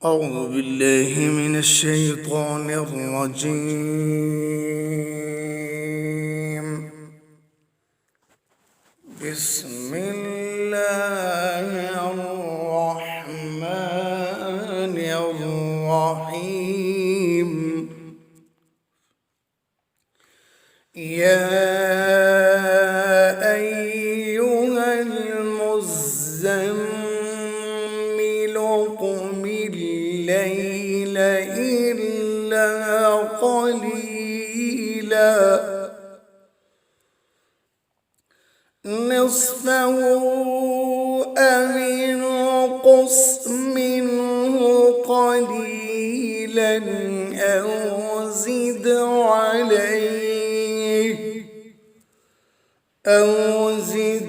أعوذ بالله من الشيطان الرجيم. بسم الله الرحمن الرحيم. يا أيها المزمل قم الليل إلا قليلا نصفه أو انقص منه قليلا أو زد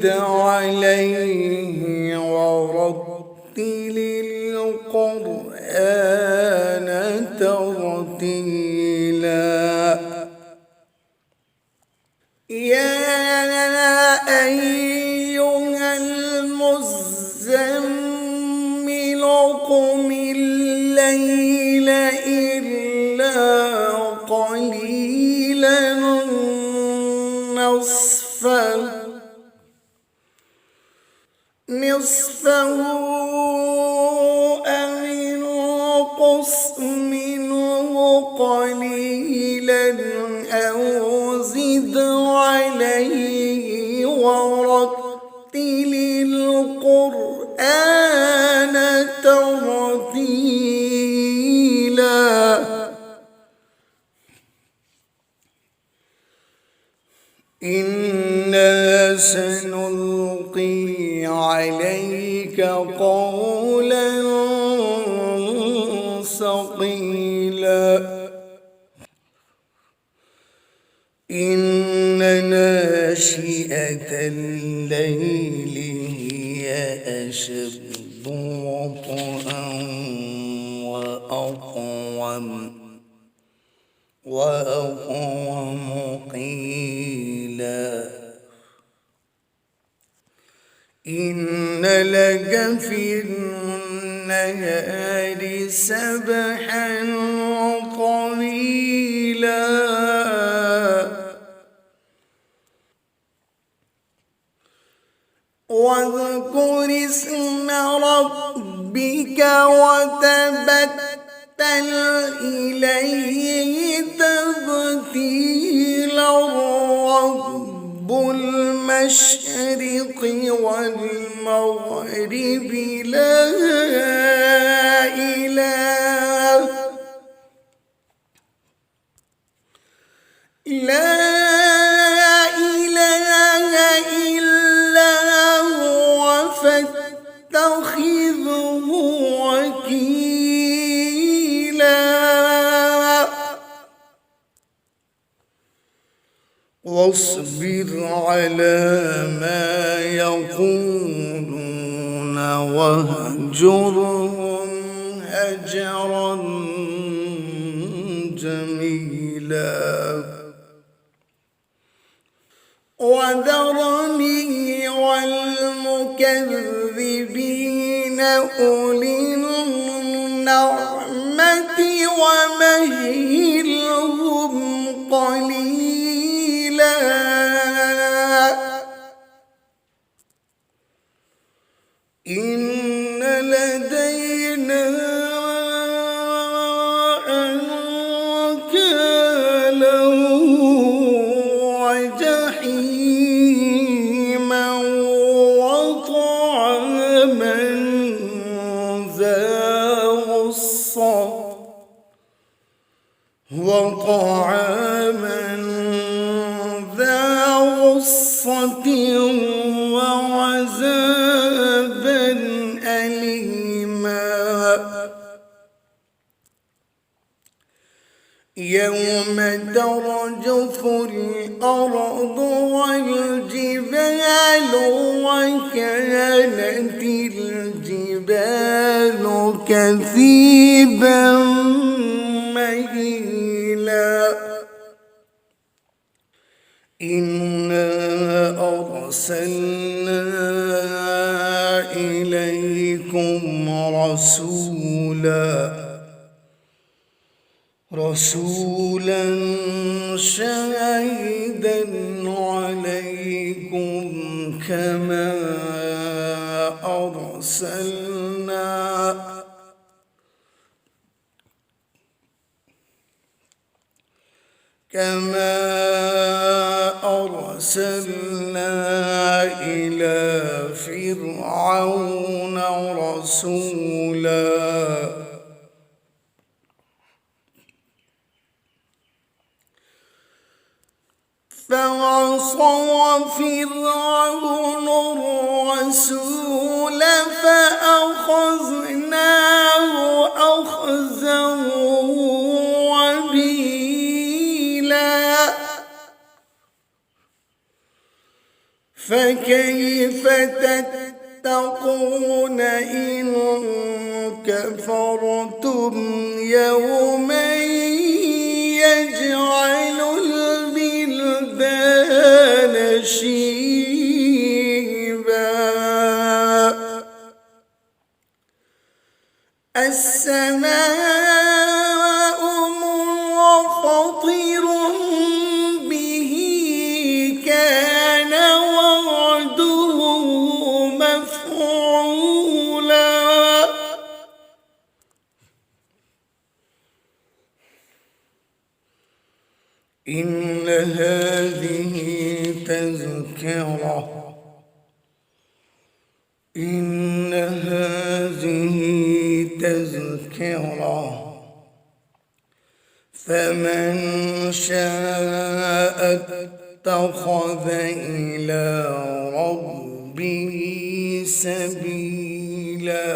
عليه ورتل القرآن ترتيلا. يا أيها المزمل قم الليل إلا قليلا نصفه أو انقص منه قليلا أو زد عليه ورتل القرآن ترتيلا. إنا سنلقي عليك قولا ثقيلا. إن ناشئة الليل هي أشد وطئا وأقوم قيلا. إن لك في النهار سبحا طويلا واذكر اسم ربك وتبتل إليه تبتيلا. رب المشرق والمغرب لا إله إلا هو فاتخذه وكيلا. واصبر على ما يقولون واهجرهم هجرا جميلا. وذرني والمكذبين أولي النعمة ومهلهم قليلا. إن لدينا أنكالا وجحيما وطعاما ذا غصة وعذابا أليما. يوم ترجف الأرض والجبال وكانت الجبال كثيبا مهيلا. إنا أرسلنا إليكم رسولا رسولا شاهدا عليكم كما أرسلنا إلى فرعون رسولا فعصى فرعون الرسول فأخذناه أخذا وبيلا فكيف تتقون إن كفرتم يوما يجعل البلدان شيبا السماء منفطر به كان وعده مفعولا إن هذه تذكرة فمن شاء اتخذ إلى ربه سبيلا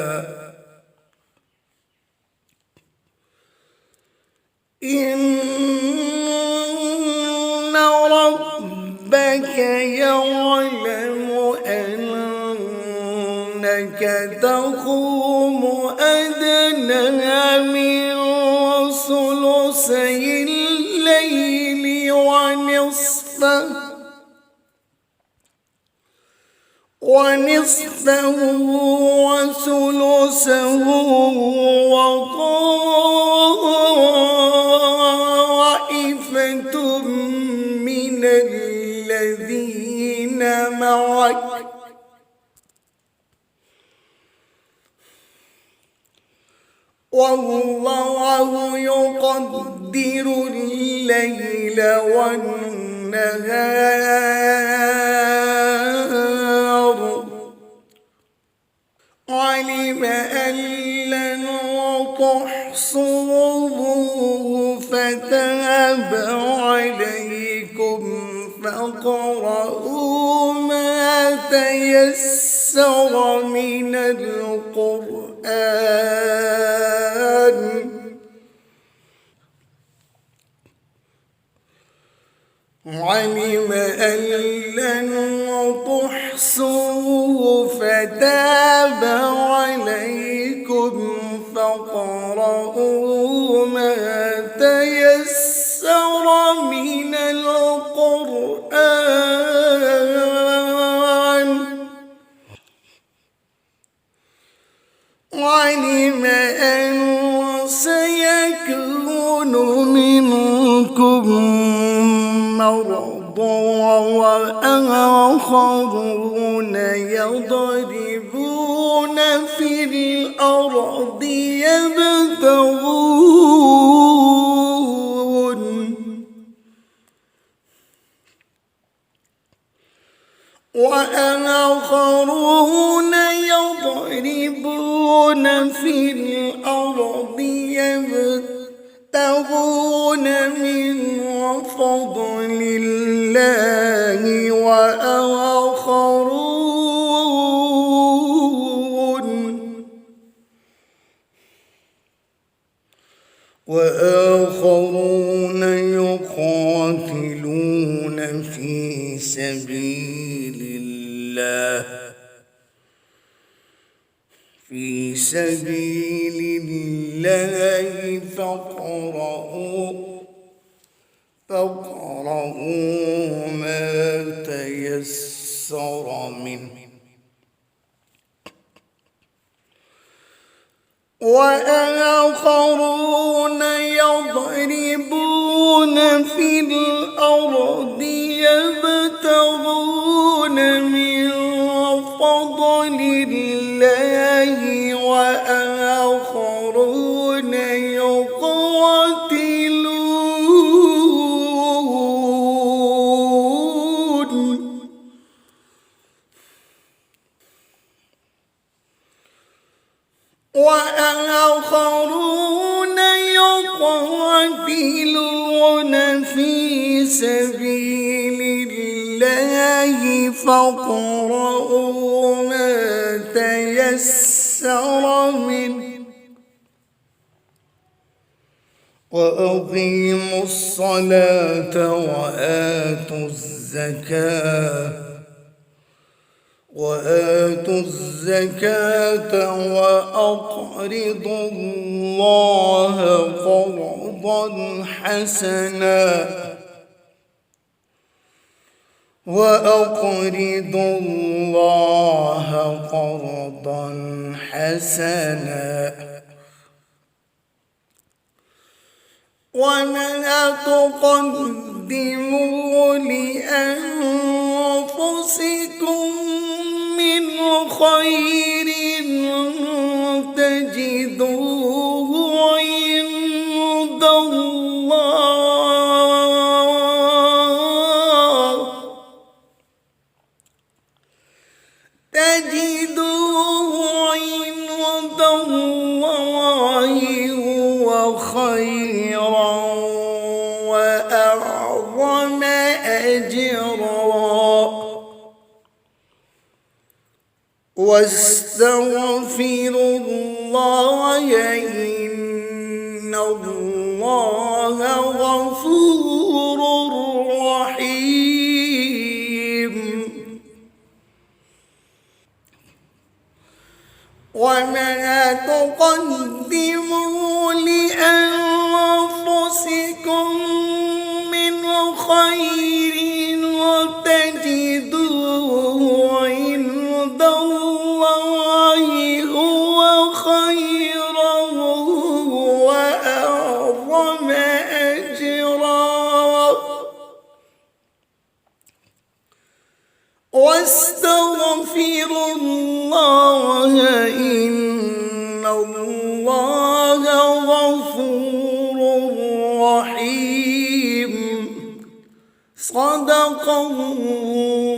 إن ربك يعلم أنك تقوم أدنى من ثلثي الليل ونصفه وثلثه وطائفة من الذين معك والله يقدر الليل والنهار علم أن لن تحصوه فتاب عليكم فاقرؤوا ما تيسر من القرآن علم أن لن تحصوه فتاب عليكم فاقرؤوا ما تيسر من القرآن علم أن سيكون منكم مرضى وآخرون يضربون في الأرض وآخرون يضربون في الأرض يبتغون من فضل الله وآخرون يقاتلون في سبيل الله فاقرؤوا ما تيسر منه وآخرون يضربون في الأرض يبتغون من فضل الله وآخرون يقاتلون في سبيل الله فاقرؤوا ما تيسر منه وأقيموا الصلاة وآتوا الزكاة وأقرضوا الله قرضا حسنا وما تقدموا لأنفسكم من خير تجدوه عند الله هو خيرا وأعظم أجرا واستغفروا الله إن الله غفور رحيم وما تقدموا لأنفسكم من خير تجدوه عند الله هو خيرا وأعظم أجرا واستغفروا الله إن الله غفور رحيم صدق الله